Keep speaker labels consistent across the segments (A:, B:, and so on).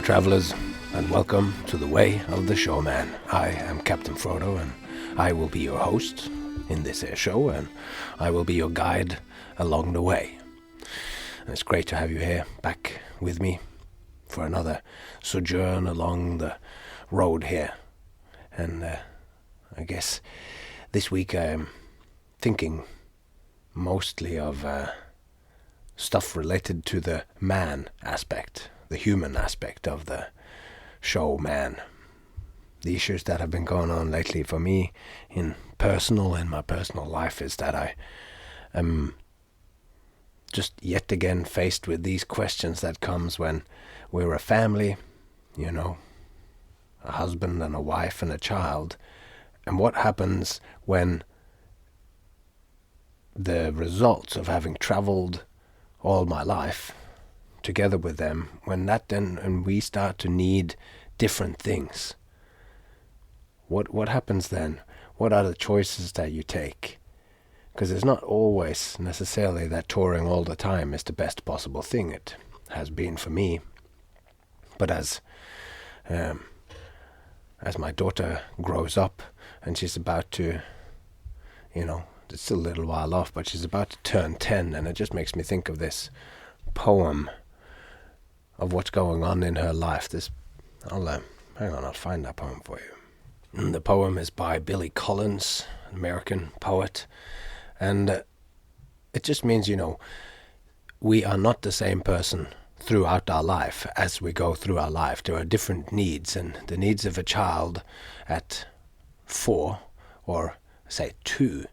A: travelers, and welcome to the Way of the Showman. I am Captain Frodo, and I will be your host in this air show, and I will be your guide along the way. And it's great to have you here, back with me, for another sojourn along the road here. And I guess this week I am thinking mostly of stuff related to the man aspect, the human aspect of the showman. The issues that have been going on lately for me in my personal life is that I am just yet again faced with these questions that comes when we're a family, a husband and a wife and a child, and what happens when the results of having traveled all my life together with them, when that then and we start to need different things. What happens then? What are the choices that you take? Because it's not always necessarily that touring all the time is the best possible thing. It has been for me. But as my daughter grows up and she's about to, it's still a little while off, but she's about to turn 10, and it just makes me think of this poem of what's going on in her life. I'll find that poem for you. And the poem is by Billy Collins, an American poet, and it just means, we are not the same person throughout our life as we go through our life. There are different needs, and the needs of a child at 4 or say 2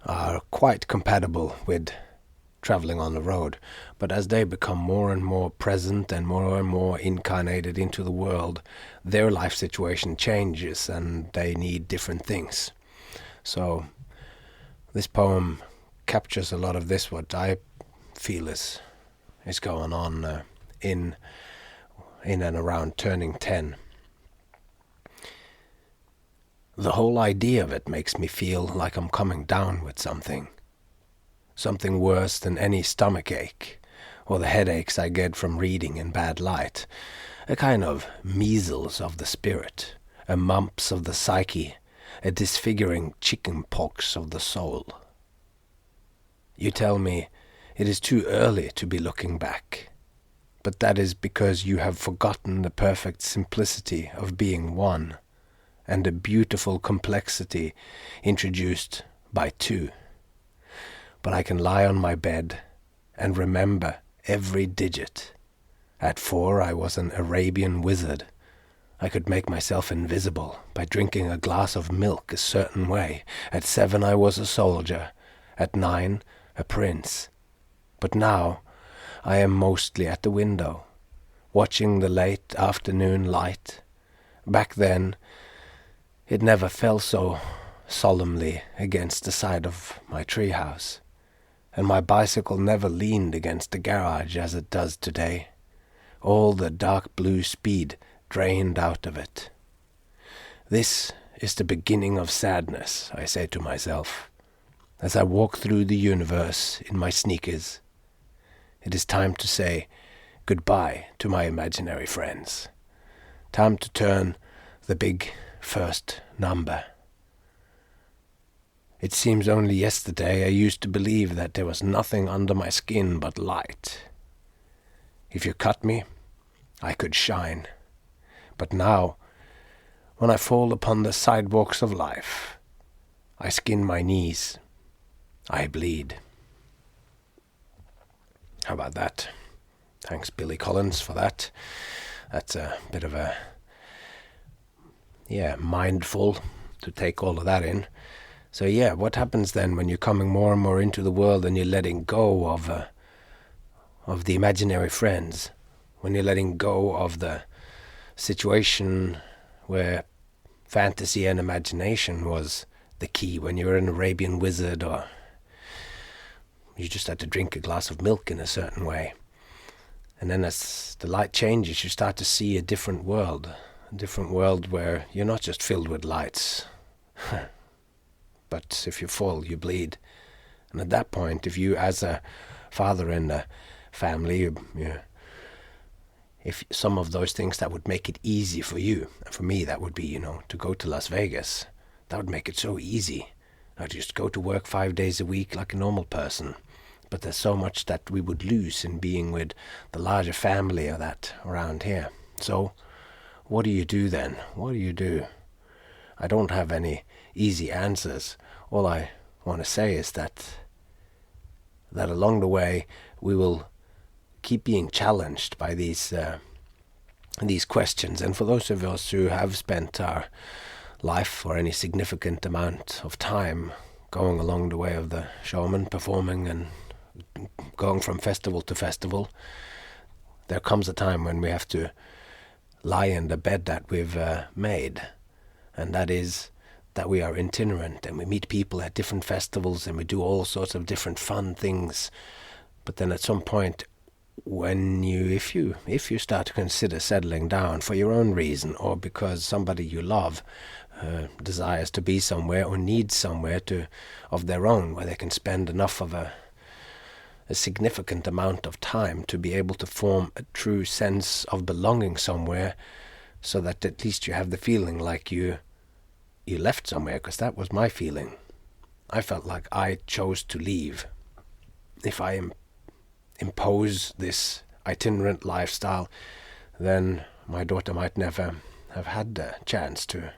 A: are quite compatible with traveling on the road. But as they become more and more present and more incarnated into the world, their life situation changes and they need different things. So this poem captures a lot of this, what I feel is going on in and around turning 10. The whole idea of it makes me feel like I'm coming down with something worse than any stomach ache or the headaches I get from reading in bad light, a kind of measles of the spirit, a mumps of the psyche, a disfiguring chicken pox of the soul. You tell me it is too early to be looking back, but that is because you have forgotten the perfect simplicity of being one and the beautiful complexity introduced by 2. But I can lie on my bed and remember every digit. At 4 I was an Arabian wizard. I could make myself invisible by drinking a glass of milk a certain way. At 7 I was a soldier. At 9 a prince. But now I am mostly at the window, watching the late afternoon light. Back then it never fell so solemnly against the side of my treehouse, and my bicycle never leaned against the garage as it does today. All the dark blue speed drained out of it. This is the beginning of sadness, I say to myself, as I walk through the universe in my sneakers. It is time to say goodbye to my imaginary friends. Time to turn the big first number. It seems only yesterday I used to believe that there was nothing under my skin but light. If you cut me, I could shine. But now, when I fall upon the sidewalks of life, I skin my knees. I bleed. How about that? Thanks, Billy Collins, for that. That's a bit of a, mindful to take all of that in. So what happens then when you're coming more and more into the world and you're letting go of the imaginary friends? When you're letting go of the situation where fantasy and imagination was the key, when you were an Arabian wizard or you just had to drink a glass of milk in a certain way. And then as the light changes, you start to see a different world where you're not just filled with lights. But if you fall, you bleed. And at that point, if you, as a father in a family, if some of those things that would make it easy for you, and for me that would be, to go to Las Vegas. That would make it so easy. I'd just go to work 5 days a week like a normal person. But there's so much that we would lose in being with the larger family of that around here. So what do you do then? What do you do? I don't have any easy answers. All I want to say is that along the way we will keep being challenged by these questions. And for those of us who have spent our life or any significant amount of time going along the way of the Showman, performing and going from festival to festival, there comes a time when we have to lie in the bed that we've made, and that is that we are itinerant and we meet people at different festivals and we do all sorts of different fun things. But then at some point, when if you start to consider settling down for your own reason, or because somebody you love desires to be somewhere or needs somewhere of their own where they can spend enough of a significant amount of time to be able to form a true sense of belonging somewhere, so that at least you have the feeling like you left somewhere, because that was my feeling. I felt like I chose to leave. If I impose this itinerant lifestyle, then my daughter might never have had the chance to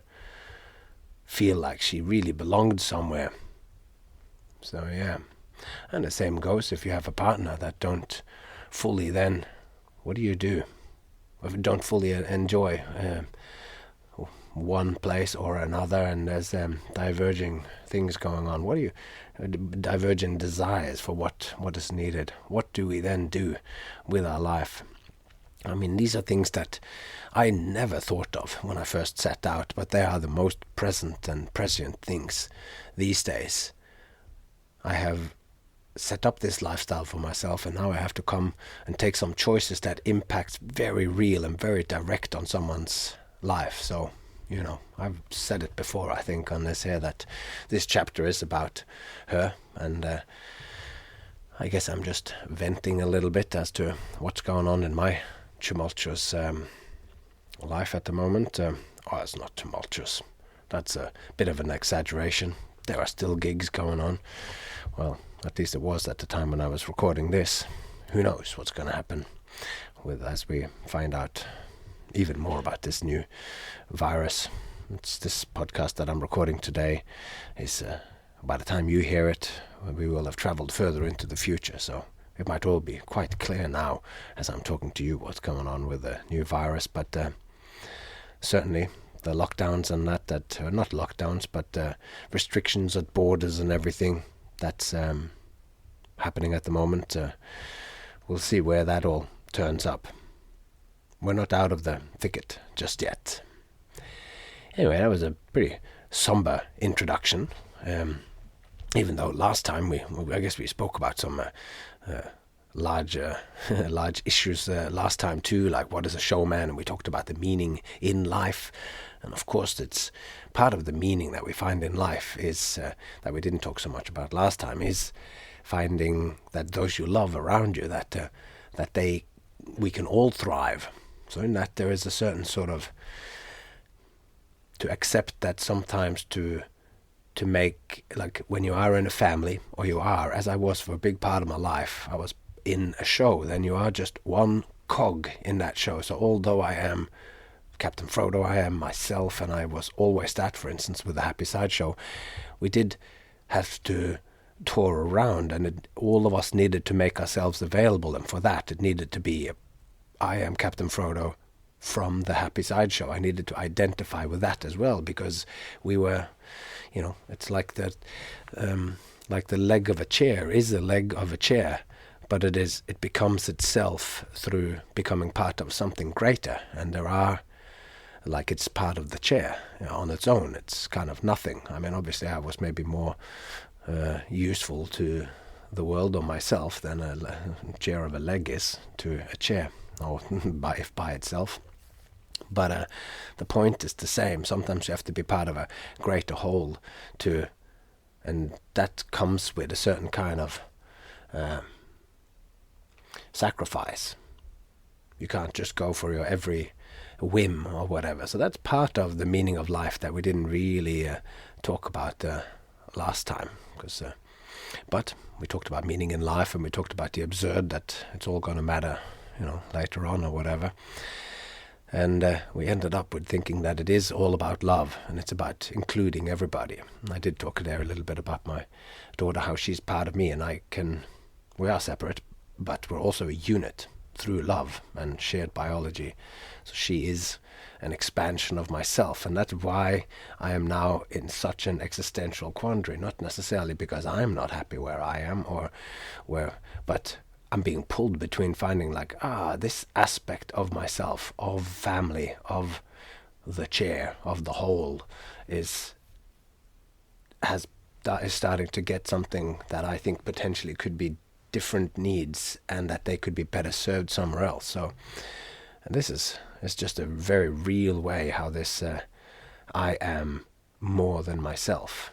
A: feel like she really belonged somewhere. So yeah. And the same goes if you have a partner that don't fully, then what do you do? If you don't fully enjoy one place or another, and there's diverging things going on, what do you diverging desires for what is needed? What do we then do with our life? I mean, these are things that I never thought of when I first set out, but they are the most present and prescient things these days. I have set up this lifestyle for myself, and now I have to come and take some choices that impact very real and very direct on someone's life. So, I've said it before, I think, on this here, that this chapter is about her, and I guess I'm just venting a little bit as to what's going on in my tumultuous life at the moment. It's not tumultuous. That's a bit of an exaggeration. There are still gigs going on. Well, at least it was at the time when I was recording this. Who knows what's going to happen as we find out even more about this new virus. It's this podcast that I'm recording today is, by the time you hear it, we will have traveled further into the future. So it might all be quite clear now as I'm talking to you what's going on with the new virus. But certainly the lockdowns and that not lockdowns, but restrictions at borders and everything that's happening at the moment. We'll see where that all turns up. We're not out of the thicket just yet. Anyway, that was a pretty somber introduction. Even though last time I guess we spoke about some large issues last time too, like what is a showman, and we talked about the meaning in life. And of course, it's part of the meaning that we find in life is that we didn't talk so much about last time, is finding that those you love around you, that we can all thrive. So in that there is a certain sort of, to accept that sometimes to make, like when you are in a family, or you are, as I was for a big part of my life, I was in a show, then you are just one cog in that show. So although I am Captain Frodo, I am myself, and I was always that, for instance, with the Happy Side show, we did have to tour around, and all of us needed to make ourselves available, and for that it needed to be, I am Captain Frodo from the Happy Side show. I needed to identify with that as well, because we were, it's like the leg of a chair is the leg of a chair, but it becomes itself through becoming part of something greater, and there are, like, it's part of the chair on its own. It's kind of nothing. I mean, obviously I was maybe more useful to the world or myself than a chair of a leg is to a chair, or by itself. But the point is the same. Sometimes you have to be part of a greater whole and that comes with a certain kind of sacrifice. You can't just go for your every whim or whatever. So that's part of the meaning of life that we didn't really talk about last time. But we talked about meaning in life, and we talked about the absurd, that it's all going to matter, later on or whatever. And we ended up with thinking that it is all about love, and it's about including everybody. And I did talk there a little bit about my daughter, how she's part of me, and we are separate, but we're also a unit through love and shared biology. So she is an expansion of myself, and that's why I am now in such an existential quandary, not necessarily because I'm not happy where I am but I'm being pulled between finding this aspect of myself, of family, of the chair, of the whole is starting to get something that I think potentially could be different needs, and that they could be better served somewhere else. So it's just a very real way how this I am more than myself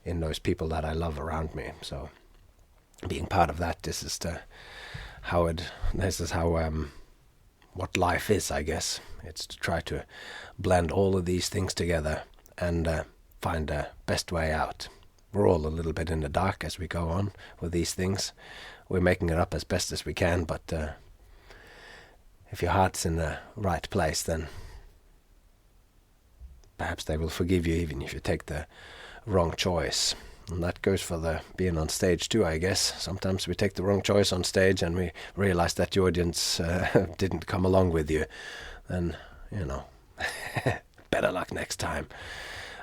A: in those people that I love around me. So being part of that, this is how what life is, I guess. It's to try to blend all of these things together and find a best way out. We're all a little bit in the dark as we go on with these things. We're making it up as best as we can, but if your heart's in the right place, then perhaps they will forgive you even if you take the wrong choice. And that goes for the being on stage too, I guess. Sometimes we take the wrong choice on stage and we realize that the audience didn't come along with you. Then, better luck next time.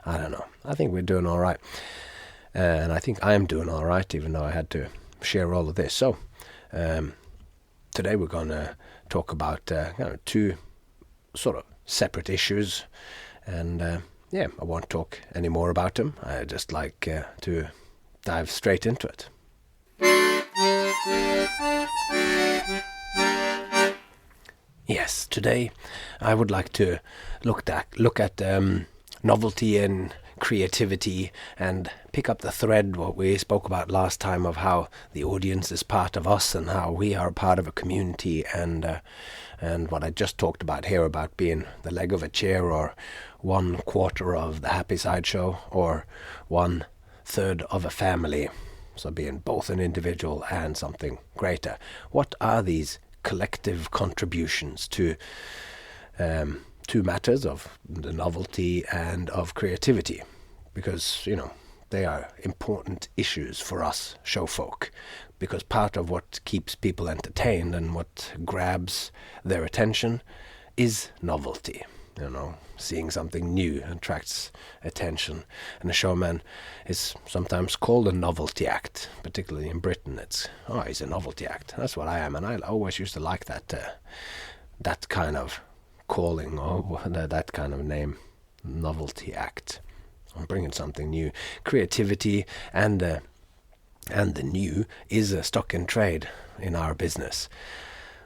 A: I don't know. I think we're doing all right. And I think I am doing all right, even though I had to share all of this. So, today we're going to talk about two sort of separate issues. And I won't talk any more about them. I just like to dive straight into it. Yes, today I would like to look at novelty and creativity, and pick up the thread what we spoke about last time of how the audience is part of us and how we are part of a community, and what I just talked about here about being the leg of a chair, or 1/4 of the happy sideshow, or 1/3 of a family. So being both an individual and something greater. What are these collective contributions to two matters of the novelty and of creativity? Because, they are important issues for us showfolk, because part of what keeps people entertained and what grabs their attention is novelty. Seeing something new attracts attention, and a showman is sometimes called a Novelty Act, particularly in Britain. He's a Novelty Act. That's what I am, and I always used to like that kind of calling, or that kind of name, Novelty Act. I'm bringing something new. Creativity and the new is a stock in trade in our business.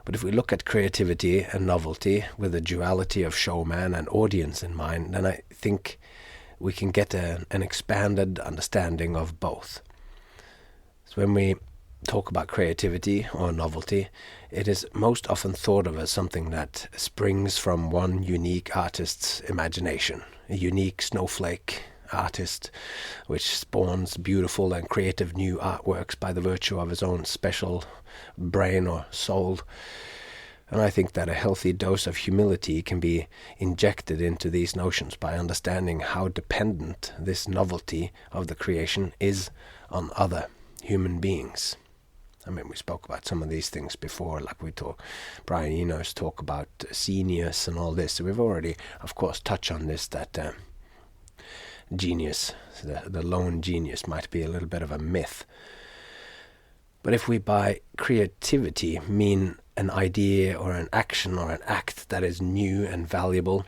A: But if we look at creativity and novelty with the duality of showman and audience in mind, then I think we can get an expanded understanding of both. So when we talk about creativity or novelty, it is most often thought of as something that springs from one unique artist's imagination, a unique snowflake artist, which spawns beautiful and creative new artworks by the virtue of his own special brain or soul. And I think that a healthy dose of humility can be injected into these notions by understanding how dependent this novelty of the creation is on other human beings. I mean, we spoke about some of these things before, like Brian Eno's talk about genius and all this. So we've already, of course, touched on this, that genius, the lone genius, might be a little bit of a myth. But if we by creativity mean an idea or an action or an act that is new and valuable,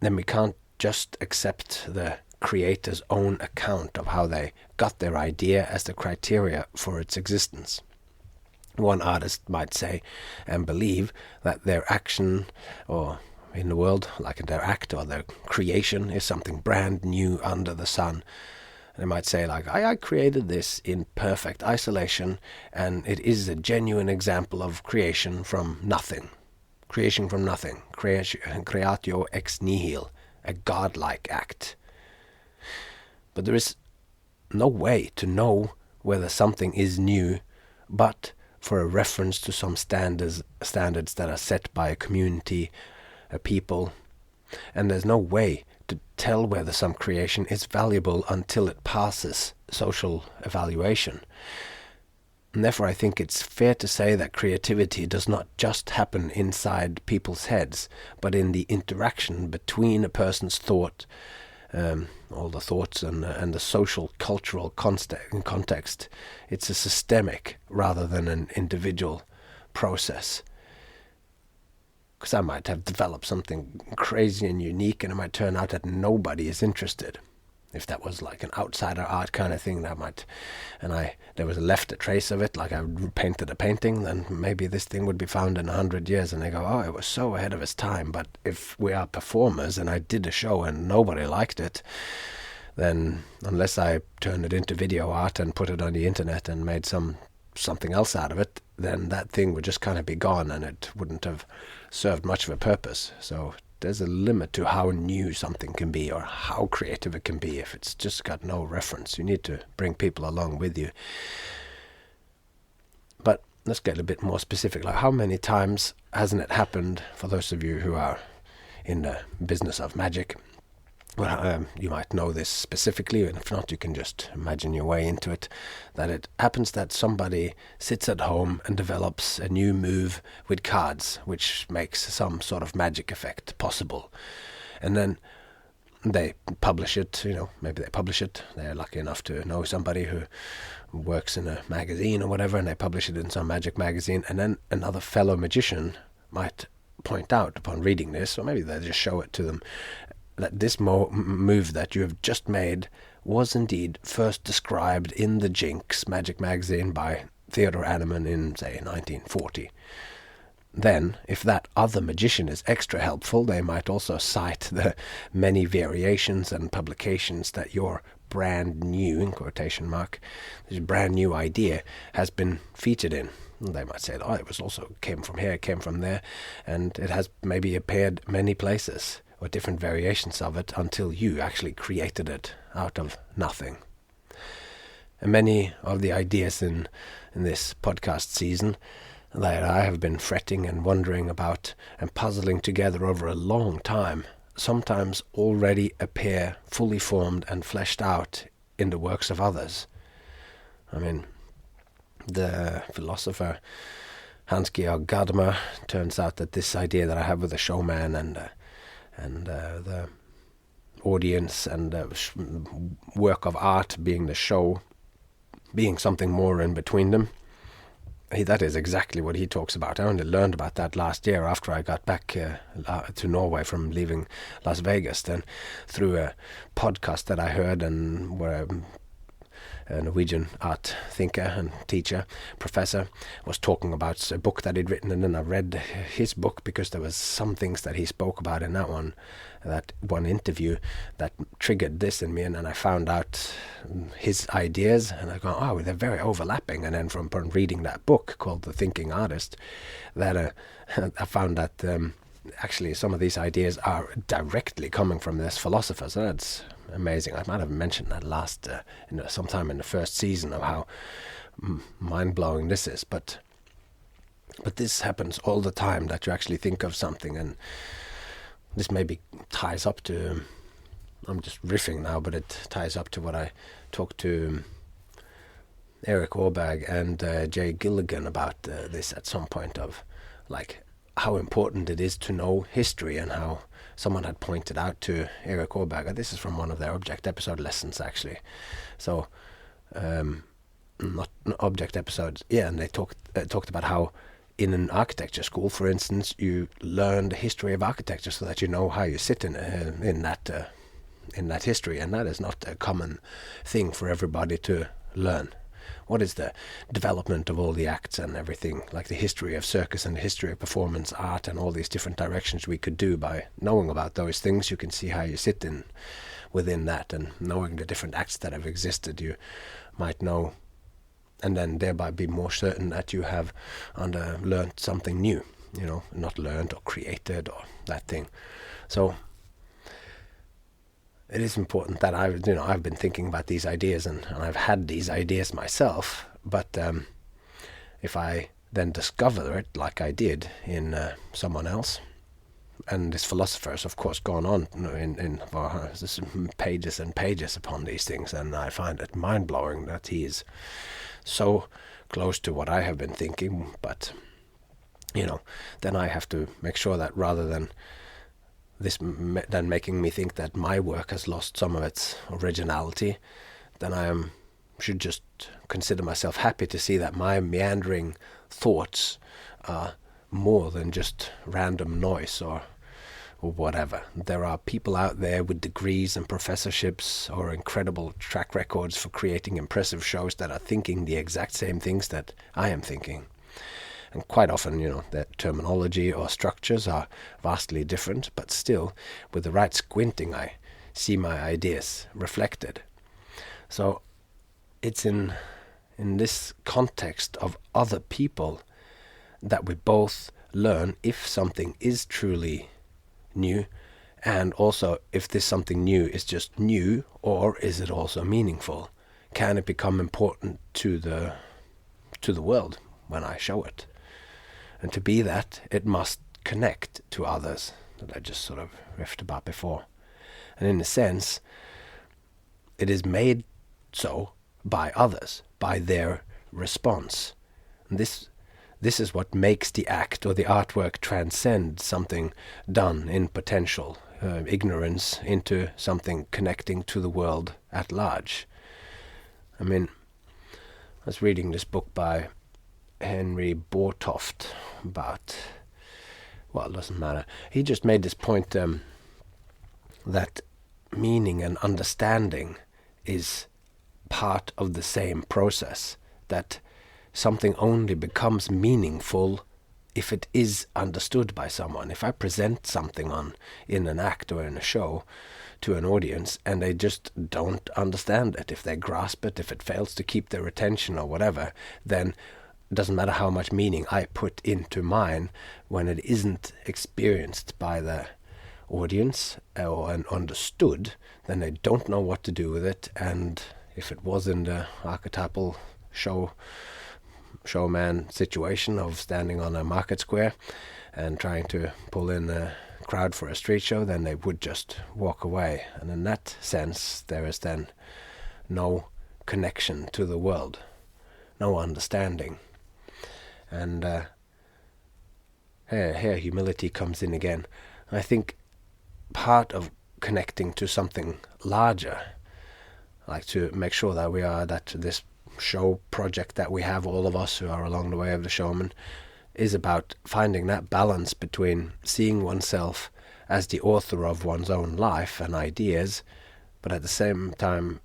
A: then we can't just accept the creator's own account of how they got their idea as the criteria for its existence. One artist might say and believe that their action, or in the world, like their act or their creation, is something brand new under the sun. And they might say, I created this in perfect isolation, and it is a genuine example of creation from nothing. Creation from nothing, creatio ex nihil, a godlike act. But there is no way to know whether something is new but for a reference to some standards that are set by a community, a people, and there's no way to tell whether some creation is valuable until it passes social evaluation. And therefore I think it's fair to say that creativity does not just happen inside people's heads, but in the interaction between a person's thought, all the thoughts and the social, cultural context. It's a systemic rather than an individual process. Because I might have developed something crazy and unique, and it might turn out that nobody is interested. If that was like an outsider art kind of thing, there was left a trace of it, like I painted a painting, then maybe this thing would be found in 100 years, and they go, oh, it was so ahead of its time. But if we are performers and I did a show and nobody liked it, then unless I turned it into video art and put it on the internet and made something else out of it, then that thing would just kind of be gone and it wouldn't have served much of a purpose. So there's a limit to how new something can be or how creative it can be if it's just got no reference. You need to bring people along with you. But let's get a bit more specific. Like, how many times hasn't it happened, for those of you who are in the business of magic? Well, you might know this specifically, and if not, you can just imagine your way into it, that it happens that somebody sits at home and develops a new move with cards, which makes some sort of magic effect possible. And then they publish it, maybe they publish it. They're lucky enough to know somebody who works in a magazine or whatever, and they publish it in some magic magazine. And then another fellow magician might point out upon reading this, or maybe they just show it to them, that this move that you have just made was indeed first described in the Jinx magic magazine by Theodore Anneman in, say, 1940. Then, if that other magician is extra helpful, they might also cite the many variations and publications that your brand new, in quotation mark, this brand new idea has been featured in. They might say, oh, it was also came from here, came from there, and it has maybe appeared many places, or different variations of it, until you actually created it out of nothing. And many of the ideas in this podcast season that I have been fretting and wondering about and puzzling together over a long time sometimes already appear fully formed and fleshed out in the works of others. I mean, the philosopher Hans-Georg Gadamer, turns out that this idea that I have with the Showman and the audience and work of art being the show, being something more in between them, that is exactly what he talks about. I only learned about that last year after I got back to Norway from leaving Las Vegas, then through a podcast that I heard, and where a Norwegian art thinker and teacher, professor, was talking about a book that he'd written, and then I read his book because there was some things that he spoke about in that one interview that triggered this in me, and then I found out his ideas, and I go, oh, they're very overlapping. And then from reading that book called The Thinking Artist, that I found that actually some of these ideas are directly coming from this philosopher. So that's amazing. I might have mentioned that sometime in the first season of how mind-blowing this is. But this happens all the time, that you actually think of something, and this maybe ties up to, I'm just riffing now, but it ties up to what I talked to Eric Åberg and Jay Gilligan about this at some point, of like how important it is to know history, and how someone had pointed out to Eric Åberg, this is from one of their object episode lessons actually, so not object episodes, and they talked about how in an architecture school, for instance, you learn the history of architecture so that you know how you sit in that history, and that is not a common thing for everybody to learn. What is the development of all the acts and everything, like the history of circus and the history of performance art and all these different directions we could do. By knowing about those things, you can see how you sit within that, and knowing the different acts that have existed, you might know, and then thereby be more certain that you have learned something new. not learned or created or that thing. So it is important that I've been thinking about these ideas and I've had these ideas myself, but if I then discover it like I did in someone else, and this philosopher has of course gone on in pages and pages upon these things, and I find it mind-blowing that he is so close to what I have been thinking, but then I have to make sure that rather than making me think that my work has lost some of its originality, then I should just consider myself happy to see that my meandering thoughts are more than just random noise or whatever. There are people out there with degrees and professorships or incredible track records for creating impressive shows that are thinking the exact same things that I am thinking. And quite often, their terminology or structures are vastly different, but still, with the right squinting, I see my ideas reflected. So it's in this context of other people that we both learn if something is truly new, and also if this something new is just new, or is it also meaningful? Can it become important to the world when I show it? And to be that, it must connect to others, that I just sort of riffed about before. And in a sense, it is made so by others, by their response. And this is what makes the act or the artwork transcend something done in potential ignorance into something connecting to the world at large. I mean, I was reading this book by Henry Bortoft about, well, it doesn't matter. He just made this point that meaning and understanding is part of the same process, that something only becomes meaningful if it is understood by someone. If I present something in an act or in a show to an audience and they just don't understand it, if they grasp it, if it fails to keep their attention or whatever, then it doesn't matter how much meaning I put into mine when it isn't experienced by the audience or understood, then they don't know what to do with it. And if it was in the archetypal showman situation of standing on a market square and trying to pull in a crowd for a street show, then they would just walk away. And in that sense, there is then no connection to the world, no understanding. And here humility comes in again. I think part of connecting to something larger, like to make sure that this show project that we have, all of us who are along the way of the Showman, is about finding that balance between seeing oneself as the author of one's own life and ideas, but at the same time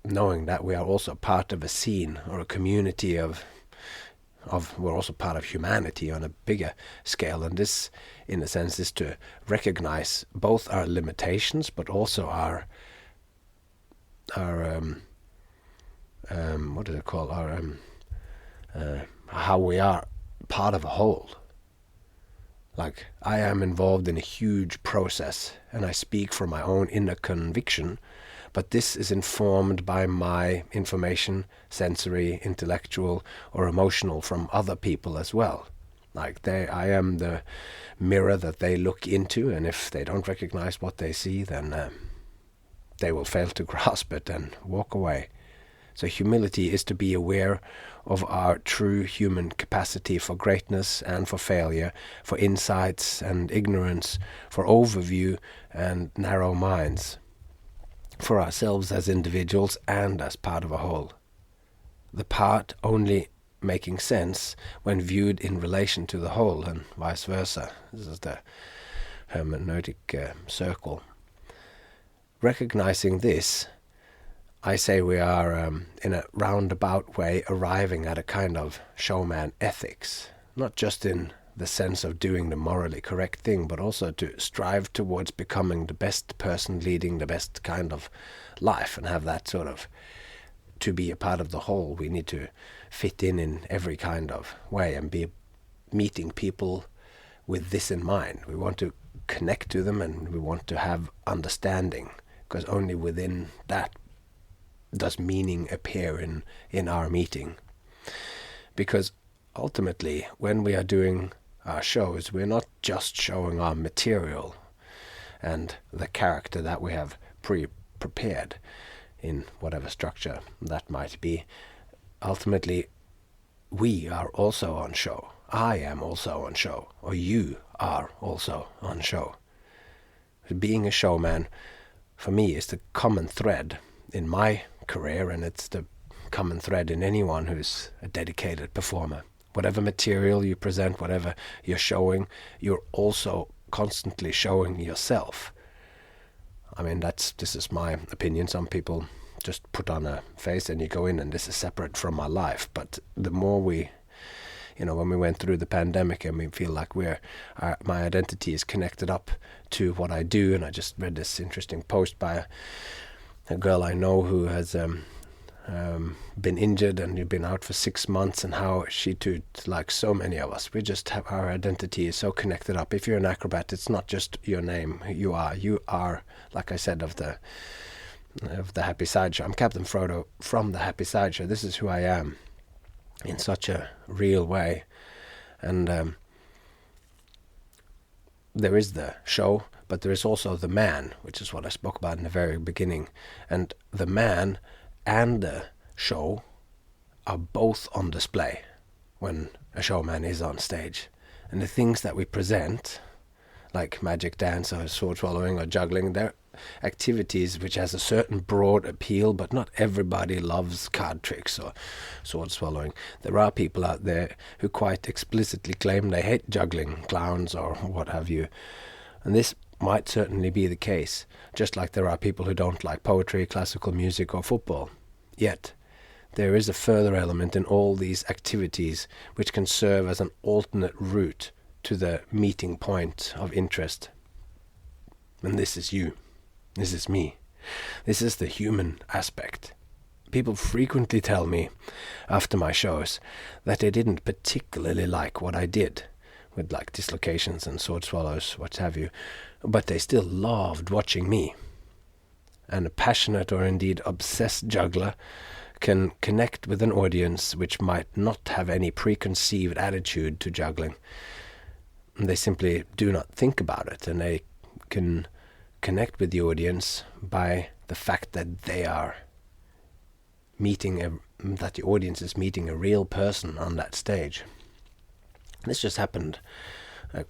A: knowing that we are also part of a scene or a community of we're also part of humanity on a bigger scale. And this, in a sense, is to recognize both our limitations but also our what is it called? How we are part of a whole. Like, I am involved in a huge process and I speak from my own inner conviction, but this is informed by my information, sensory, intellectual, or emotional from other people as well. Like, I am the mirror that they look into, and if they don't recognize what they see, then they will fail to grasp it and walk away. So humility is to be aware of our true human capacity for greatness and for failure, for insights and ignorance, for overview and narrow minds, for ourselves as individuals and as part of a whole. The part only making sense when viewed in relation to the whole, and vice versa. This is the hermeneutic circle. Recognizing this, I say we are, in a roundabout way, arriving at a kind of showman ethics, not just in the sense of doing the morally correct thing, but also to strive towards becoming the best person leading the best kind of life, and have that sort of, to be a part of the whole, we need to fit in every kind of way and be meeting people with this in mind. We want to connect to them and we want to have understanding, because only within that does meaning appear in our meeting. Because ultimately, when we are doing our shows, we're not just showing our material and the character that we have prepared in whatever structure that might be. Ultimately, we are also on show. I am also on show, or you are also on show. Being a showman, for me, is the common thread in my career, and it's the common thread in anyone who's a dedicated performer. Whatever material you present, whatever you're showing, you're also constantly showing yourself. I mean, this is my opinion. Some people just put on a face and you go in and this is separate from my life. But the more we, when we went through the pandemic and we feel like my identity is connected up to what I do, and I just read this interesting post by a girl I know who has been injured and you've been out for 6 months, and how she too, like so many of us, we just have our identity is so connected up. If you're an acrobat, it's not just your name. You are, like I said, of the Happy Sideshow. I'm Captain Frodo from the Happy Sideshow. This is who I am in such a real way. And there is the show, but there is also the man, which is what I spoke about in the very beginning. And the man and the show are both on display when a showman is on stage. And the things that we present, like magic dance or sword swallowing or juggling, they're activities which has a certain broad appeal, but not everybody loves card tricks or sword swallowing. There are people out there who quite explicitly claim they hate juggling, clowns or what have you. And this might certainly be the case, just like there are people who don't like poetry, classical music or football. Yet, there is a further element in all these activities which can serve as an alternate route to the meeting point of interest. And this is you. This is me. This is the human aspect. People frequently tell me after my shows that they didn't particularly like what I did with like dislocations and sword swallows, what have you, but they still loved watching me. And a passionate or indeed obsessed juggler can connect with an audience which might not have any preconceived attitude to juggling. They simply do not think about it, and they can connect with the audience by the fact that they are that the audience is meeting a real person on that stage. This just happened a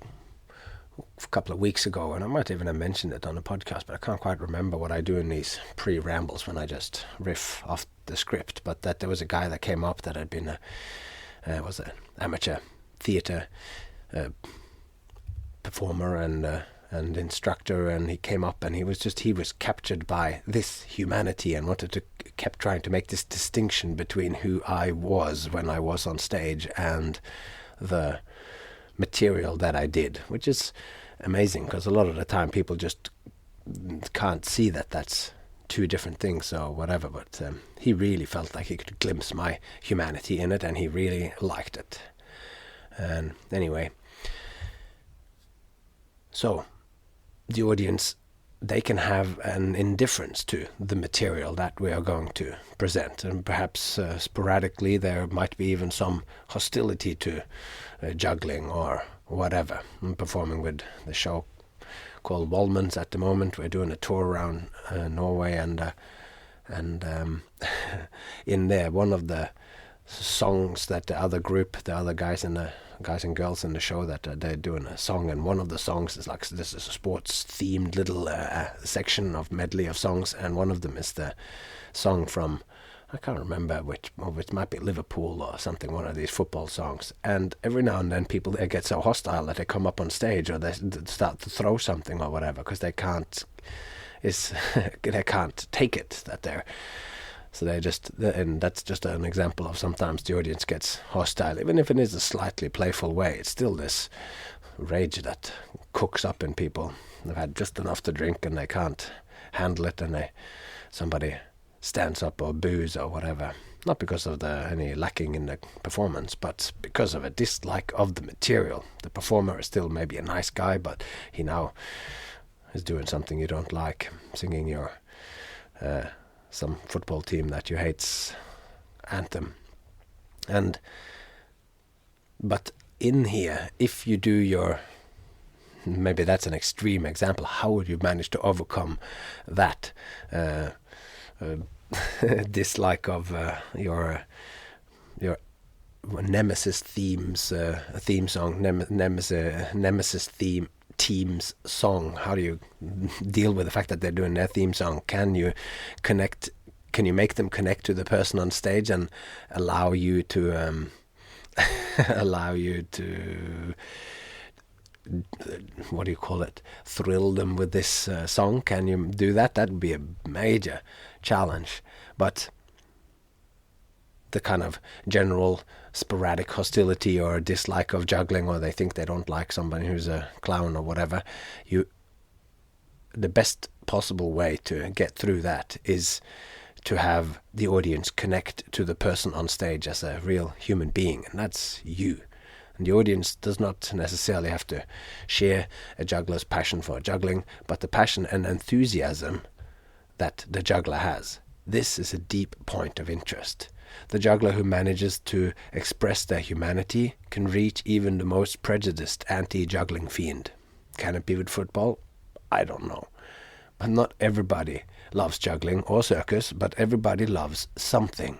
A: couple of weeks ago, and I might even have mentioned it on the podcast, but I can't quite remember what I do in these pre-rambles when I just riff off the script. But that there was a guy that came up that had been was an amateur theatre performer and instructor, and he came up and he was captured by this humanity and kept trying to make this distinction between who I was when I was on stage and the material that I did, which is amazing because a lot of the time people just can't see that that's two different things or whatever, but he really felt like he could glimpse my humanity in it, and he really liked it. And anyway, so the audience, they can have an indifference to the material that we are going to present, and perhaps sporadically there might be even some hostility to juggling or whatever. I'm performing with the show called Wallman's at the moment. We're doing a tour around Norway, and in there, one of the songs that the other guys and girls in the show, that they're doing a song, and one of the songs is like, this is a sports themed little section of medley of songs, and one of them is the song from, I can't remember which might be Liverpool or something, one of these football songs. And every now and then people, they get so hostile that they come up on stage or they start to throw something or whatever, because they can't take it that they're. So and that's just an example of sometimes the audience gets hostile, even if it is a slightly playful way. It's still this rage that cooks up in people. They've had just enough to drink and they can't handle it, and somebody stands up or boos or whatever. Not because of any lacking in the performance, but because of a dislike of the material. The performer is still maybe a nice guy, but he now is doing something you don't like, singing your some football team that you hate's anthem. But in here, if you do your, maybe that's an extreme example, how would you manage to overcome that dislike of your Nemesis themes, theme song, Nemesis theme team's song? How do you deal with the fact that they're doing their theme song? Can you make them connect to the person on stage and allow you to what do you call it, thrill them with this song? Can you do that? That would be a major challenge. But the kind of general sporadic hostility or dislike of juggling, or they think they don't like somebody who's a clown or whatever, the best possible way to get through that is to have the audience connect to the person on stage as a real human being, and that's you. And the audience does not necessarily have to share a juggler's passion for juggling, but the passion and enthusiasm that the juggler has. This is a deep point of interest. The juggler who manages to express their humanity can reach even the most prejudiced anti-juggling fiend. Can it be with football? I don't know. But not everybody loves juggling or circus, but everybody loves something.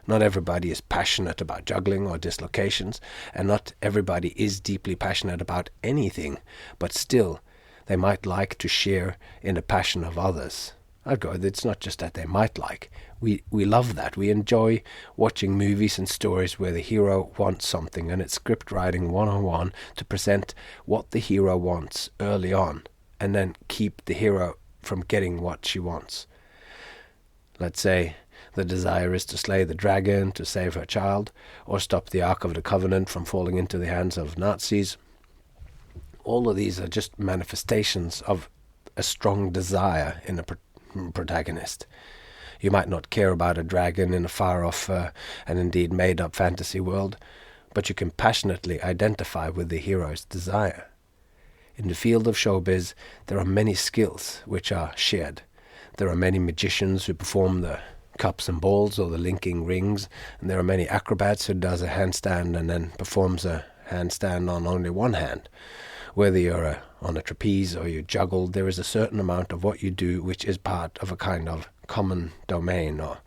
A: Not everybody is passionate about juggling or dislocations, and not everybody is deeply passionate about anything, but still they might like to share in the passion of others. It's not just that they might like. We love that. We enjoy watching movies and stories where the hero wants something, and it's script writing 101 to present what the hero wants early on, and then keep the hero from getting what she wants. Let's say the desire is to slay the dragon to save her child, or stop the Ark of the Covenant from falling into the hands of Nazis. All of these are just manifestations of a strong desire in a protagonist. You might not care about a dragon in a far-off and indeed made-up fantasy world, but you can passionately identify with the hero's desire. In the field of showbiz, there are many skills which are shared. There are many magicians who perform the cups and balls or the linking rings, and there are many acrobats who does a handstand and then performs a handstand on only one hand. Whether you're on a trapeze or you juggle, there is a certain amount of what you do which is part of a kind of common domain, or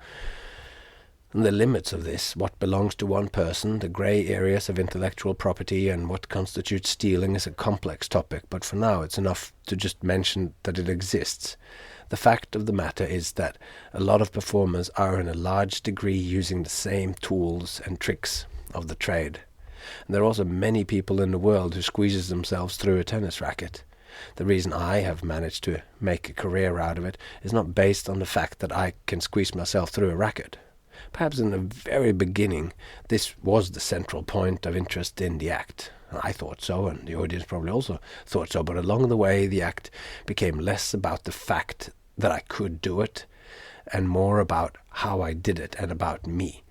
A: the limits of this, what belongs to one person, the grey areas of intellectual property and what constitutes stealing is a complex topic, but for now it's enough to just mention that it exists. The fact of the matter is that a lot of performers are in a large degree using the same tools and tricks of the trade. And there are also many people in the world who squeezes themselves through a tennis racket. The reason I have managed to make a career out of it is not based on the fact that I can squeeze myself through a racket. Perhaps in the very beginning this was the central point of interest in the act. I thought so, and the audience probably also thought so, but along the way the act became less about the fact that I could do it and more about how I did it and about me.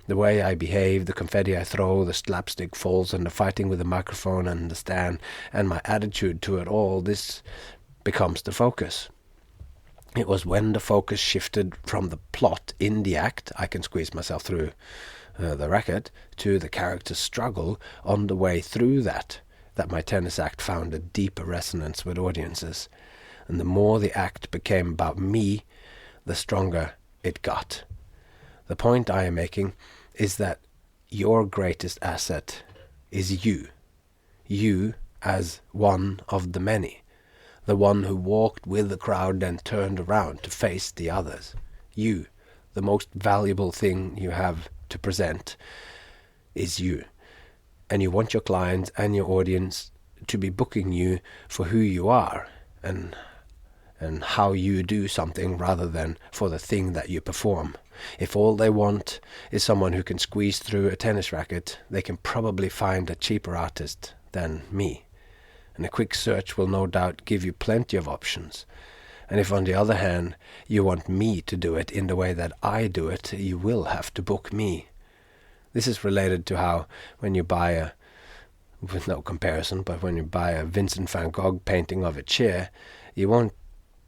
A: The way I behave, the confetti I throw, the slapstick falls, and the fighting with the microphone and the stand, and my attitude to it all, this becomes the focus. It was when the focus shifted from the plot in the act, I can squeeze myself through the racket, to the character's struggle on the way through that my tennis act found a deeper resonance with audiences. And the more the act became about me, the stronger it got. The point I am making is that your greatest asset is you. You as one of the many. The one who walked with the crowd and turned around to face the others. You, the most valuable thing you have to present, is you. And you want your clients and your audience to be booking you for who you are and how you do something rather than for the thing that you perform. If all they want is someone who can squeeze through a tennis racket, they can probably find a cheaper artist than me. And a quick search will no doubt give you plenty of options. And if on the other hand you want me to do it in the way that I do it, you will have to book me. This is related to how when you buy with no comparison, but when you buy a Vincent van Gogh painting of a chair, you won't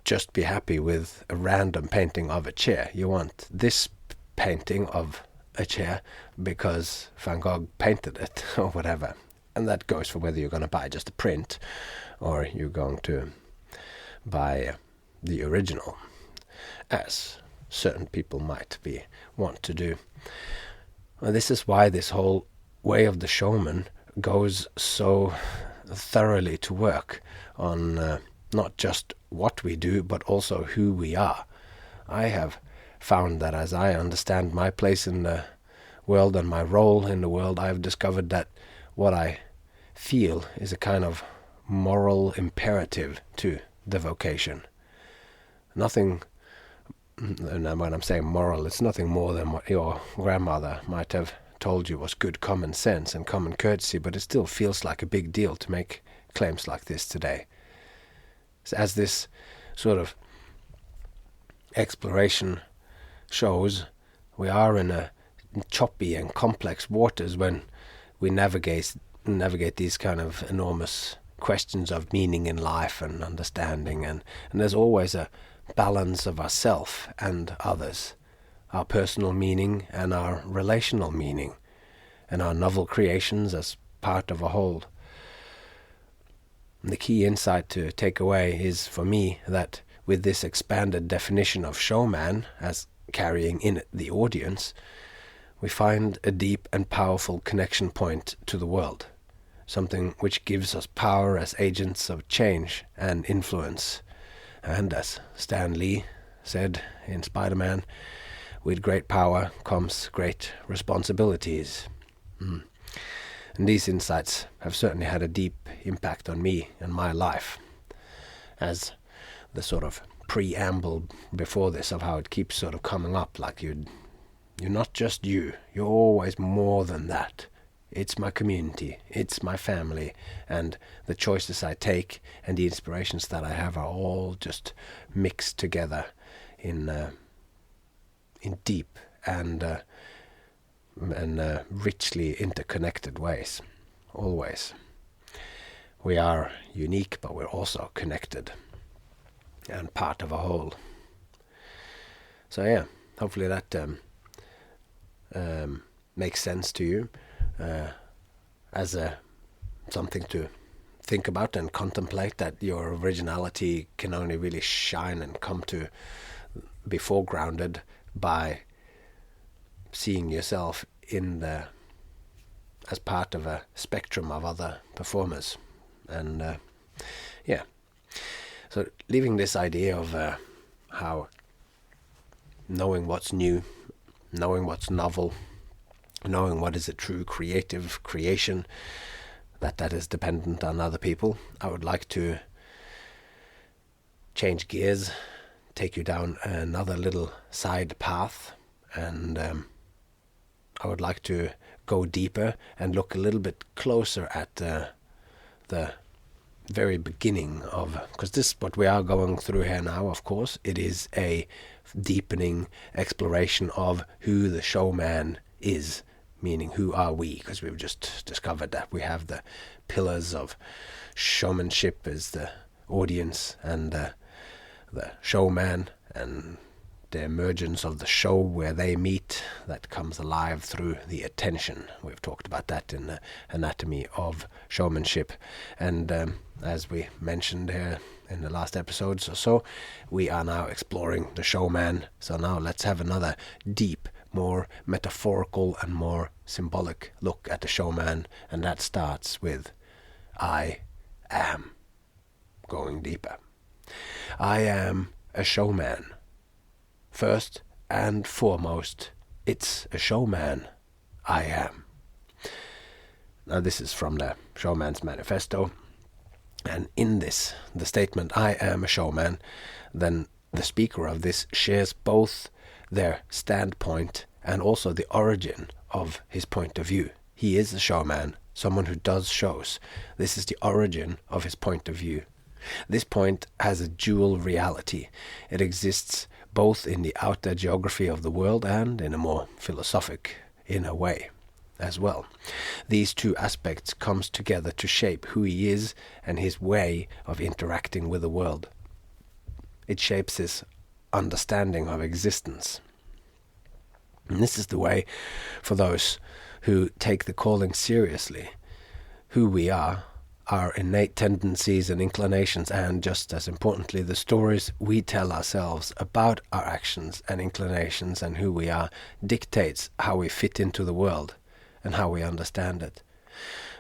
A: just be happy with a random painting of a chair. You want this painting of a chair because Van Gogh painted it or whatever. And that goes for whether you're going to buy just a print or you're going to buy the original, as certain people might want to do. Well, this is why this whole way of the showman goes so thoroughly to work on not just what we do, but also who we are. I have found that as I understand my place in the world and my role in the world, I've discovered that what I feel is a kind of moral imperative to the vocation. Nothing, and when I'm saying moral, it's nothing more than what your grandmother might have told you was good common sense and common courtesy, but it still feels like a big deal to make claims like this today. So as this sort of exploration shows, we are in a choppy and complex waters when we navigate these kind of enormous questions of meaning in life and understanding, and there's always a balance of ourself and others, our personal meaning and our relational meaning, and our novel creations as part of a whole. The key insight to take away is, for me, that with this expanded definition of showman as carrying in it the audience, we find a deep and powerful connection point to the world, something which gives us power as agents of change and influence. And as Stan Lee said in Spider-Man, with great power comes great responsibilities. And these insights have certainly had a deep impact on me and my life. As the sort of preamble before this of how it keeps sort of coming up, like you're not just you're always more than that. It's my community, it's my family, and the choices I take and the inspirations that I have are all just mixed together in deep and richly interconnected ways, always. We are unique, but we're also connected and part of a whole. So yeah, hopefully that makes sense to you as something to think about and contemplate, that your originality can only really shine and come to be foregrounded by seeing yourself as part of a spectrum of other performers. And yeah, so leaving this idea of how knowing what's new, knowing what's novel, knowing what is a true creative creation, that is dependent on other people, I would like to change gears, take you down another little side path, and I would like to go deeper and look a little bit closer at the very beginning of, because this what we are going through here now, of course, it is a deepening exploration of who the showman is, meaning who are we, because we've just discovered that we have the pillars of showmanship as the audience and the showman, and the emergence of the show where they meet, that comes alive through the attention. We've talked about that in the anatomy of showmanship. And as we mentioned here in the last episodes or so, we are now exploring the showman. So now let's have another deep, more metaphorical and more symbolic look at the showman. And that starts with I am. Going deeper. I am a showman. First and foremost, it's a showman I am. Now this is from the Showman's Manifesto, and in this, the statement I am a showman, then the speaker of this shares both their standpoint and also the origin of his point of view. He is a showman, someone who does shows. This is the origin of his point of view. This point has a dual reality. It exists both in the outer geography of the world and in a more philosophic inner way as well. These two aspects comes together to shape who he is and his way of interacting with the world. It shapes his understanding of existence. And this is the way for those who take the calling seriously. Who we are, our innate tendencies and inclinations, and just as importantly, the stories we tell ourselves about our actions and inclinations and who we are, dictates how we fit into the world and how we understand it.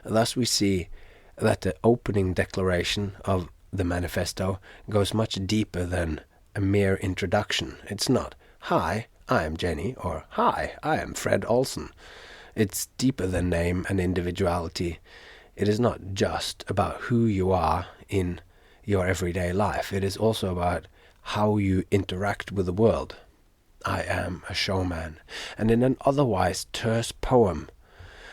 A: Thus we see that the opening declaration of the manifesto goes much deeper than a mere introduction. It's not, "Hi, I am Jenny," or "Hi, I am Fred Olsen." It's deeper than name and individuality. It is not just about who you are in your everyday life. It is also about how you interact with the world. I am a showman. And in an otherwise terse poem,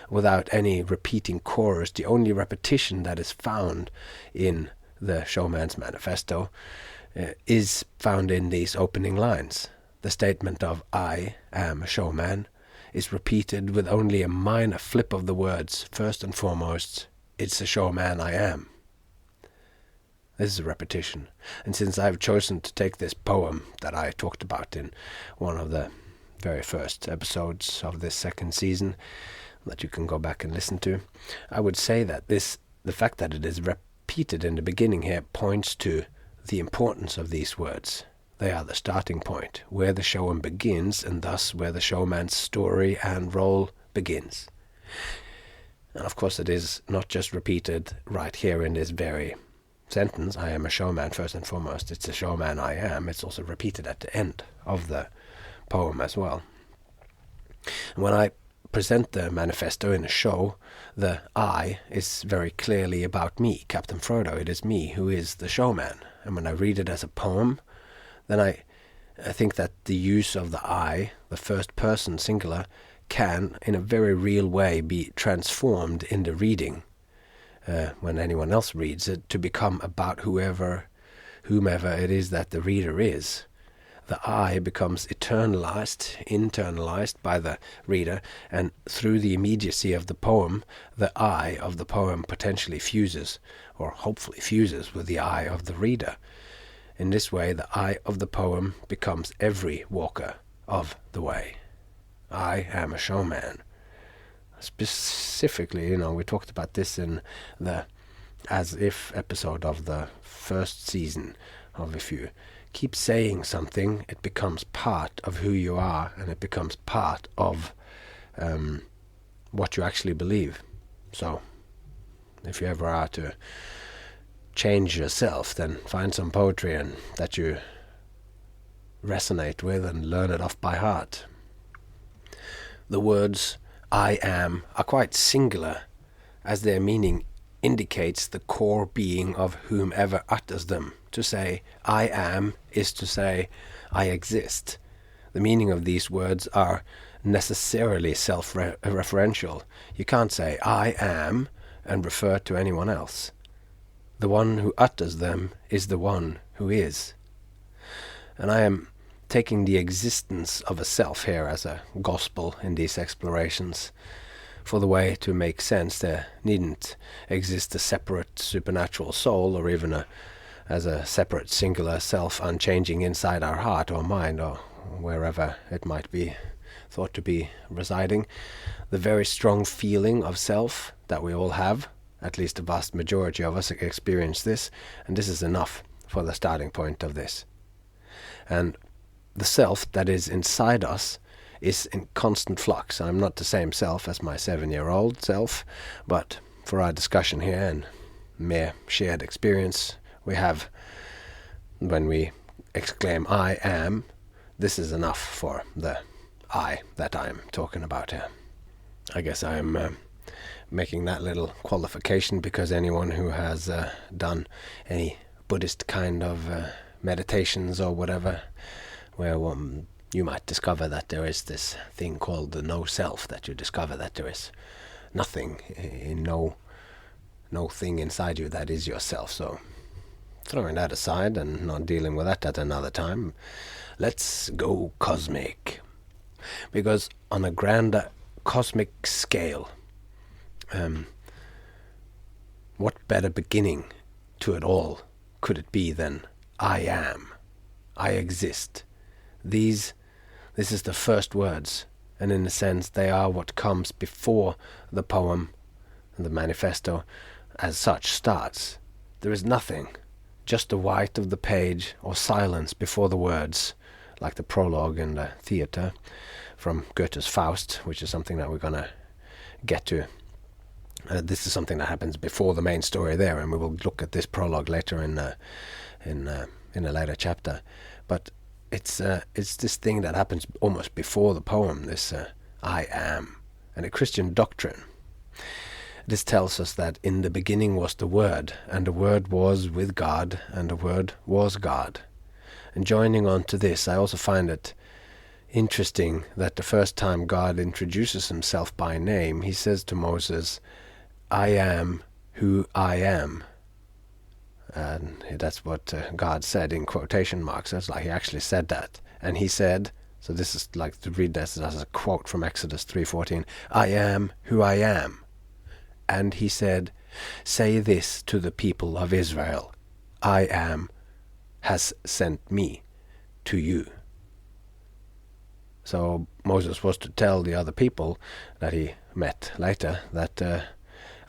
A: without any repeating chorus, the only repetition that is found in the Showman's Manifesto is found in these opening lines. The statement of "I am a showman" is repeated with only a minor flip of the words. First and foremost, it's a showman I am. This is a repetition. And since I've chosen to take this poem that I talked about in one of the very first episodes of this second season, that you can go back and listen to, I would say that the fact that it is repeated in the beginning here points to the importance of these words. They are the starting point, where the showman begins, and thus where the showman's story and role begins. And of course it is not just repeated right here in this very sentence, "I am a showman," first and foremost. It's a showman I am. It's also repeated at the end of the poem as well. And when I present the manifesto in a show, the I is very clearly about me, Captain Frodo. It is me who is the showman. And when I read it as a poem, then I think that the use of the I, the first person singular, can, in a very real way, be transformed in the reading, when anyone else reads it, to become about whomever it is that the reader is. The I becomes internalized by the reader, and through the immediacy of the poem, the I of the poem potentially fuses, or hopefully fuses, with the I of the reader. In this way, the I of the poem becomes every walker of the way. I am a showman. Specifically, we talked about this in the As If episode of the first season of If You keep saying something, it becomes part of who you are, and it becomes part of what you actually believe. So, if you ever are to change yourself, then find some poetry and that you resonate with and learn it off by heart. The words "I am" are quite singular, as their meaning indicates the core being of whomever utters them. To say "I am" is to say "I exist." The meaning of these words are necessarily self-referential. You can't say "I am" and refer to anyone else. The one who utters them is the one who is. And I am taking the existence of a self here as a gospel in these explorations. For the way to make sense, there needn't exist a separate supernatural soul, or even as a separate singular self unchanging inside our heart or mind, or wherever it might be thought to be residing. The very strong feeling of self that we all have, at least the vast majority of us experience this, and this is enough for the starting point of this. And the self that is inside us is in constant flux. I'm not the same self as my 7-year-old self, but for our discussion here and mere shared experience we have, when we exclaim "I am," this is enough for the I that I'm talking about here. I guess I'm making that little qualification because anyone who has done any Buddhist kind of meditations or whatever, where you might discover that there is this thing called the no self, that you discover that there is nothing in no thing inside you that is yourself. So throwing that aside and not dealing with that at another time, let's go cosmic. Because on a grander cosmic scale, what better beginning to it all could it be than I am, I exist. This is the first words, and in a sense they are what comes before the poem, the manifesto as such starts. There is nothing, just the white of the page or silence before the words, like the prologue in the theatre from Goethe's Faust, which is something that we're going to get to. This is something that happens before the main story there, and we will look at this prologue later in a later chapter. But it's this thing that happens almost before the poem, this I am. And a Christian doctrine, this tells us that in the beginning was the Word, and the Word was with God, and the Word was God. And joining on to this, I also find it interesting that the first time God introduces himself by name, he says to Moses, I am who I am. And that's what God said in quotation marks. That's like he actually said that. And he said, so this is like to read this as a quote from Exodus 3:14, I am who I am. And he said, say this to the people of Israel, I am has sent me to you. So Moses was to tell the other people that he met later that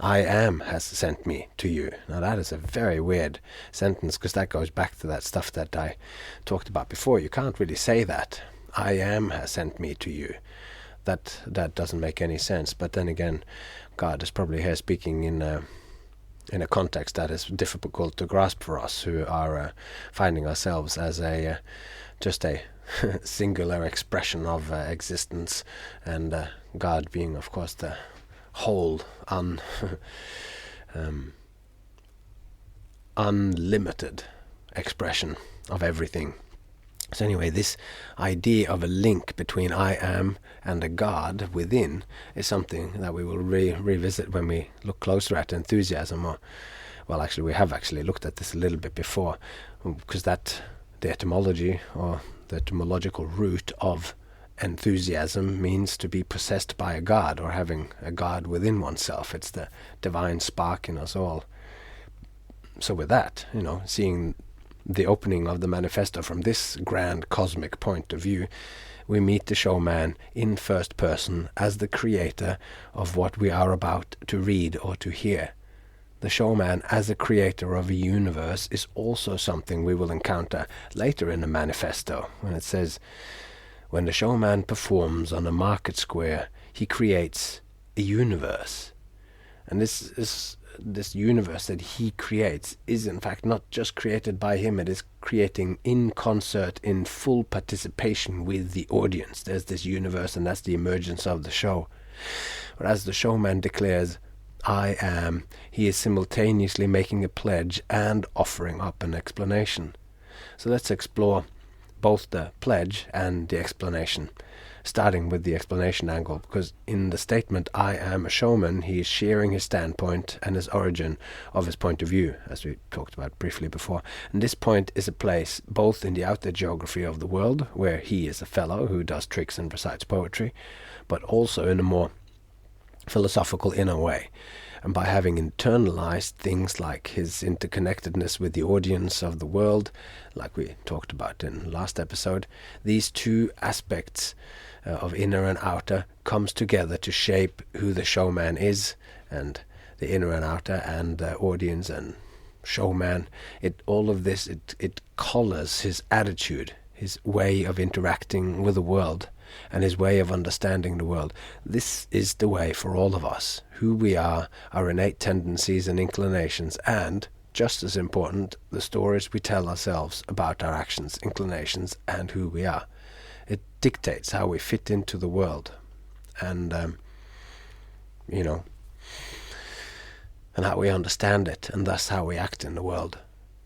A: I am has sent me to you. Now that is a very weird sentence, because that goes back to that stuff that I talked about before. You can't really say that. I am has sent me to you. That doesn't make any sense. But then again, God is probably here speaking in a context that is difficult to grasp for us who are finding ourselves as just a singular expression of existence, and God being, of course, the whole unlimited expression of everything. So anyway, this idea of a link between I am and a God within is something that we will revisit when we look closer at enthusiasm. Well, actually, we have actually looked at this a little bit before, because the etymology or the etymological root of enthusiasm means to be possessed by a god, or having a god within oneself. It's the divine spark in us all. So with that, seeing the opening of the manifesto from this grand cosmic point of view, we meet the showman in first person as the creator of what we are about to read or to hear. The showman as a creator of a universe is also something we will encounter later in the manifesto, when it says, when the showman performs on a market square, he creates a universe. And this universe that he creates is in fact not just created by him, it is creating in concert, in full participation with the audience. There's this universe, and that's the emergence of the show. Whereas the showman declares, I am, he is simultaneously making a pledge and offering up an explanation. So let's explore both the pledge and the explanation, starting with the explanation angle, because in the statement, I am a showman, he is sharing his standpoint and his origin of his point of view, as we talked about briefly before. And this point is a place both in the outer geography of the world, where he is a fellow who does tricks and recites poetry, but also in a more philosophical inner way. And by having internalized things like his interconnectedness with the audience of the world, like we talked about in last episode, these two aspects of inner and outer comes together to shape who the showman is, and the inner and outer and the audience and showman. All of this colors his attitude, his way of interacting with the world, and his way of understanding the world. This is the way for all of us, who we are, our innate tendencies and inclinations, and, just as important, the stories we tell ourselves about our actions, inclinations, and who we are. It dictates how we fit into the world, and, and how we understand it, and thus how we act in the world.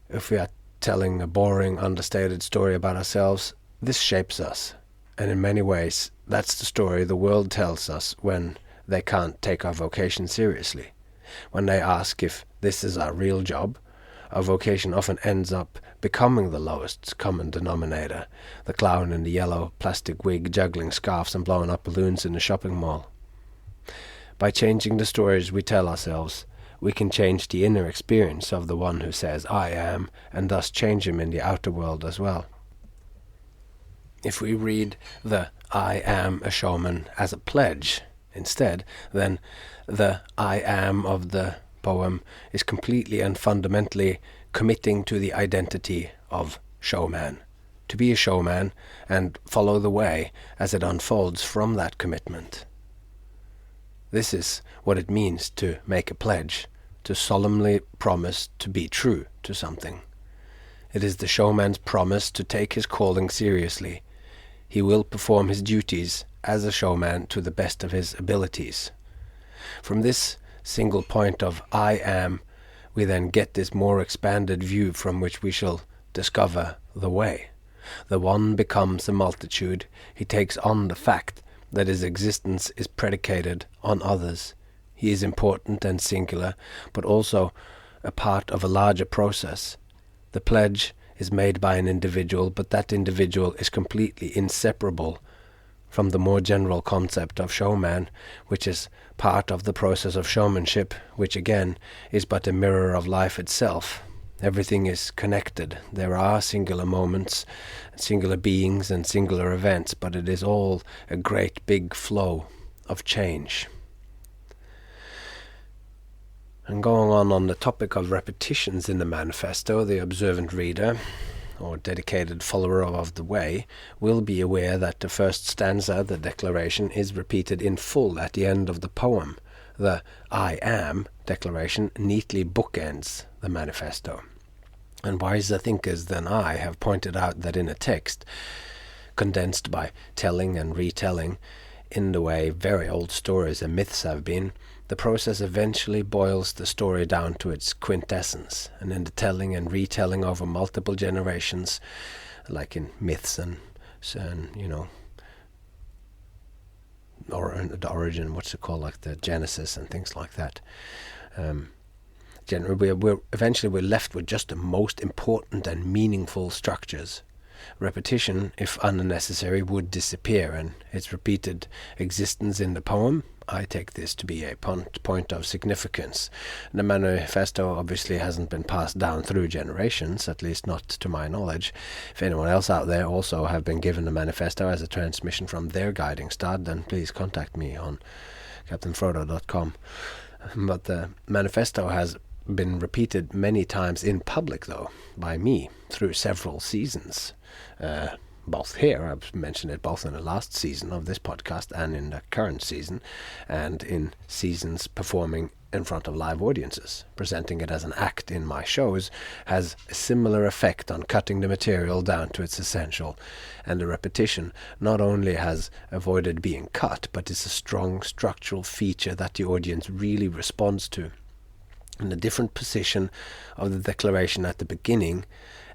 A: If we are telling a boring, understated story about ourselves, this shapes us. And in many ways, that's the story the world tells us when they can't take our vocation seriously. When they ask if this is our real job, our vocation often ends up becoming the lowest common denominator, the clown in the yellow plastic wig juggling scarves and blowing up balloons in the shopping mall. By changing the stories we tell ourselves, we can change the inner experience of the one who says, "I am," and thus change him in the outer world as well. If we read the "I am a showman" as a pledge instead, then the "I am" of the poem is completely and fundamentally committing to the identity of showman, to be a showman and follow the way as it unfolds from that commitment. This is what it means to make a pledge, to solemnly promise to be true to something. It is the showman's promise to take his calling seriously. He will perform his duties as a showman to the best of his abilities. From this single point of "I am," we then get this more expanded view from which we shall discover the way. The one becomes a multitude. He takes on the fact that his existence is predicated on others. He is important and singular, but also a part of a larger process. The pledge is made by an individual, but that individual is completely inseparable from the more general concept of showman, which is part of the process of showmanship, which again is but a mirror of life itself. Everything is connected. There are singular moments, singular beings and singular events, but it is all a great big flow of change. And going on the topic of repetitions in the manifesto, the observant reader, or dedicated follower of theWay, will be aware that the first stanza, the declaration, is repeated in full at the end of the poem. The "I am" declaration neatly bookends the manifesto. And wiser thinkers than I have pointed out that in a text, condensed by telling and retelling, in the way very old stories and myths have been, the process eventually boils the story down to its quintessence, and in the telling and retelling over multiple generations, like in myths and or the origin, what's it called, like the Genesis and things like that. Eventually we're left with just the most important and meaningful structures. Repetition, if unnecessary, would disappear, and its repeated existence in the poem, I take this to be a point of significance. The manifesto obviously hasn't been passed down through generations, at least not to my knowledge. If anyone else out there also have been given the manifesto as a transmission from their guiding star, then please contact me on captainfrodo.com. But the manifesto has been repeated many times in public, though, by me through several seasons. Both here, I've mentioned it both in the last season of this podcast and in the current season, and in seasons performing in front of live audiences. Presenting it as an act in my shows has a similar effect on cutting the material down to its essential, and the repetition not only has avoided being cut, but is a strong structural feature that the audience really responds to. And the different position of the declaration at the beginning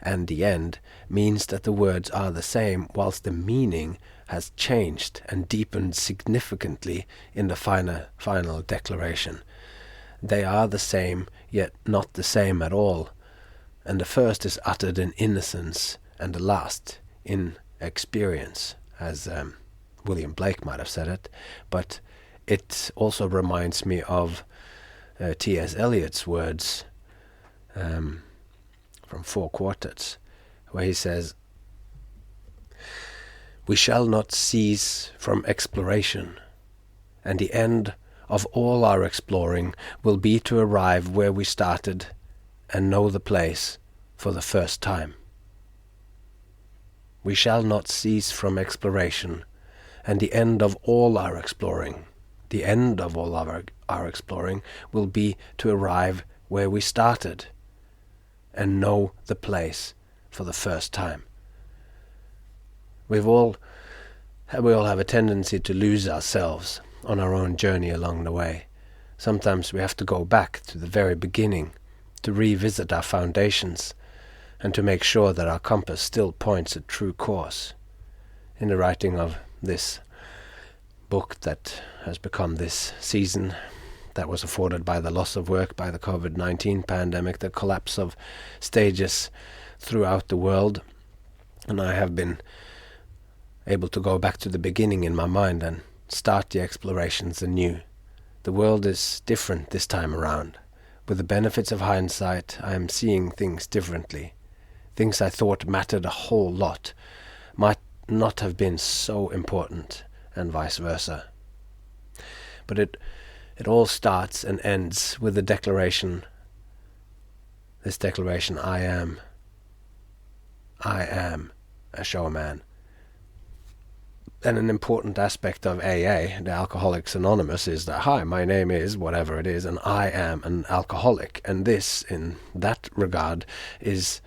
A: and the end means that the words are the same, whilst the meaning has changed and deepened significantly in the final declaration. They are the same, yet not the same at all, and the first is uttered in innocence, and the last in experience, as William Blake might have said it, but it also reminds me of T.S. Eliot's words from 4 Quartets, where he says, "We shall not cease from exploration, and the end of all our exploring will be to arrive where we started and know the place for the first time. We shall not cease from exploration, and the end of all our exploring, the end of all our exploring will be to arrive where we started and know the place for the first time." We all have a tendency to lose ourselves on our own journey along the way. Sometimes we have to go back to the very beginning to revisit our foundations and to make sure that our compass still points a true course. In the writing of this book that has become this season, that was afforded by the loss of work, by the COVID-19 pandemic, the collapse of stages throughout the world. And I have been able to go back to the beginning in my mind and start the explorations anew. The world is different this time around. With the benefits of hindsight, I am seeing things differently. Things I thought mattered a whole lot might not have been so important, and vice versa. But it all starts and ends with the declaration, this declaration, I am a showman. And an important aspect of AA, the Alcoholics Anonymous, is that, hi, my name is whatever it is, and I am an alcoholic. And this, in that regard, is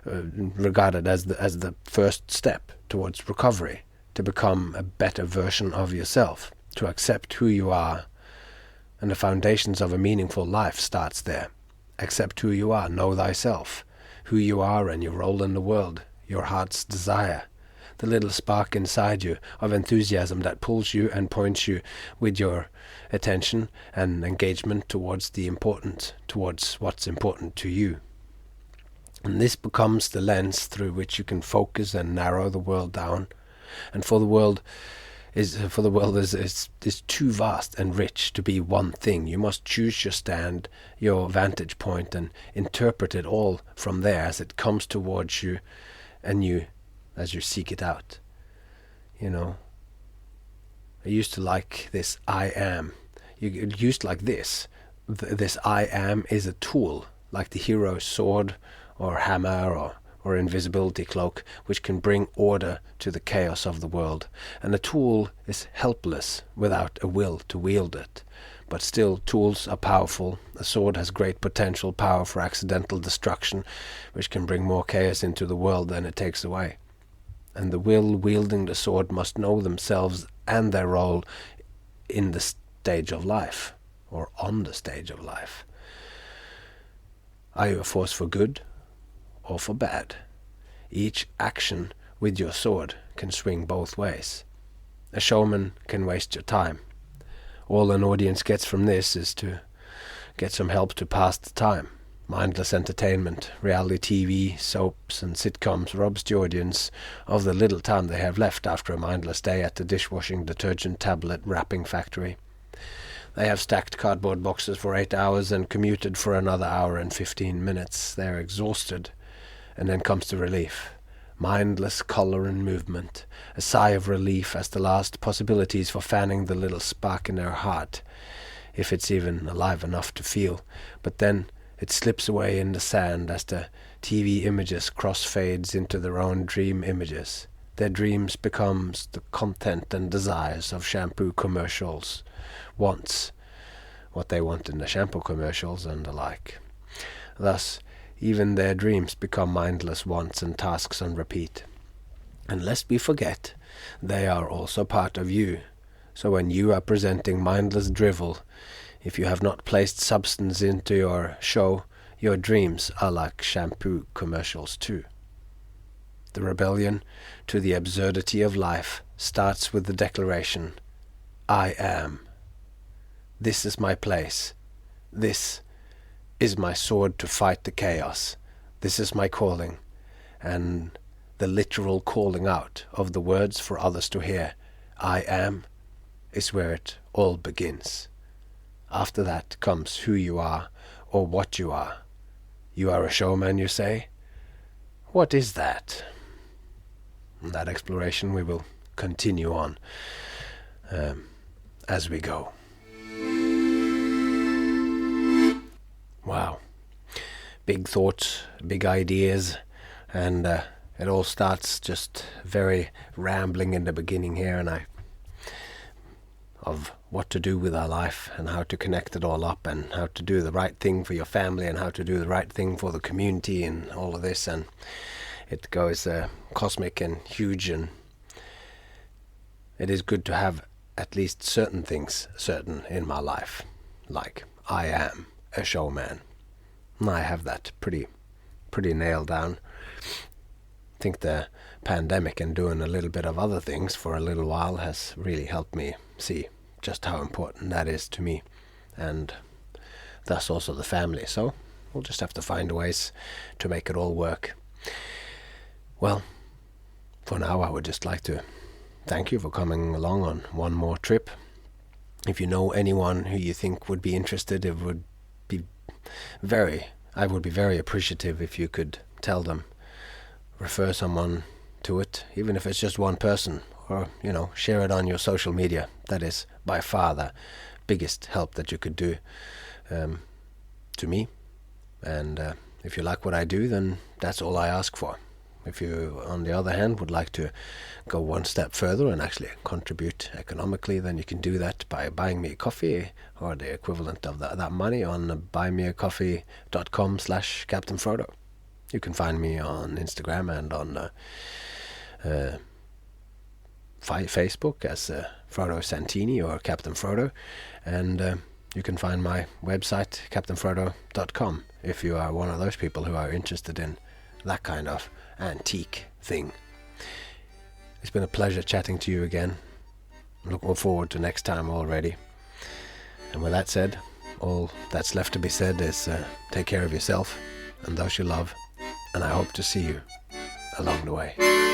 A: regarded as the first step towards recovery, to become a better version of yourself, to accept who you are. And the foundations of a meaningful life starts there. Accept who you are, know thyself, who you are and your role in the world, your heart's desire, the little spark inside you of enthusiasm that pulls you and points you with your attention and engagement towards what's important to you. And this becomes the lens through which you can focus and narrow the world down. And the world is too vast and rich to be one thing. You must choose your stand, your vantage point, and interpret it all from there as it comes towards you, and as you seek it out. I used to like this I am. You used like this. This I am is a tool, like the hero's sword or hammer or invisibility cloak, which can bring order to the chaos of the world. And the tool is helpless without a will to wield it. But still, tools are powerful. A sword has great potential power for accidental destruction, which can bring more chaos into the world than it takes away. And the will wielding the sword must know themselves and their role in the stage of life, or on the stage of life. Are you a force for good or for bad? Each action with your sword can swing both ways. A showman can waste your time. All an audience gets from this is to get some help to pass the time. Mindless entertainment, reality TV, soaps and sitcoms robs the audience of the little time they have left after a mindless day at the dishwashing, detergent, tablet, wrapping factory. They have stacked cardboard boxes for 8 hours and commuted for another hour and 15 minutes. They are exhausted. And then comes the relief. Mindless color and movement. A sigh of relief as the last possibilities for fanning the little spark in their heart, if it's even alive enough to feel. But then it slips away in the sand as the TV images crossfades into their own dream images. Their dreams becomes the content and desires of shampoo commercials. Wants what they want in the shampoo commercials and the like. Thus, even their dreams become mindless wants and tasks on repeat. And lest we forget, they are also part of you. So when you are presenting mindless drivel, if you have not placed substance into your show, your dreams are like shampoo commercials too. The rebellion to the absurdity of life starts with the declaration, I am. This is my place. This is my sword to fight the chaos. This is my calling, and the literal calling out of the words for others to hear, I am, is where it all begins. After that comes who you are, or what you are. You are a showman, you say? What is that? That exploration we will continue on as we go. Wow. Big thoughts, big ideas, and it all starts just very rambling in the beginning here, and of what to do with our life and how to connect it all up and how to do the right thing for your family and how to do the right thing for the community and all of this, and it goes cosmic and huge, and it is good to have at least certain things certain in my life, like I am a showman. I have that pretty nailed down. I think the pandemic and doing a little bit of other things for a little while has really helped me see just how important that is to me. and thus also the family. So we'll just have to find ways to make it all work. Well, for now I would just like to thank you for coming along on one more trip. If you know anyone who you think would be interested, I would be very appreciative if you could tell them, refer someone to it, even if it's just one person, or, share it on your social media. That is by far the biggest help that you could do to me. And if you like what I do, then that's all I ask for. If you, on the other hand, would like to go one step further and actually contribute economically, then you can do that by buying me a coffee, or the equivalent of that money, on buymeacoffee.com/Captain Frodo. You can find me on Instagram and on Facebook as Frodo Santini or Captain Frodo, and you can find my website, captainfrodo.com, if you are one of those people who are interested in that kind of antique thing. It's been a pleasure chatting to you again. I'm looking forward to next time already. And with that said, all that's left to be said is take care of yourself and those you love, and I hope to see you along the way.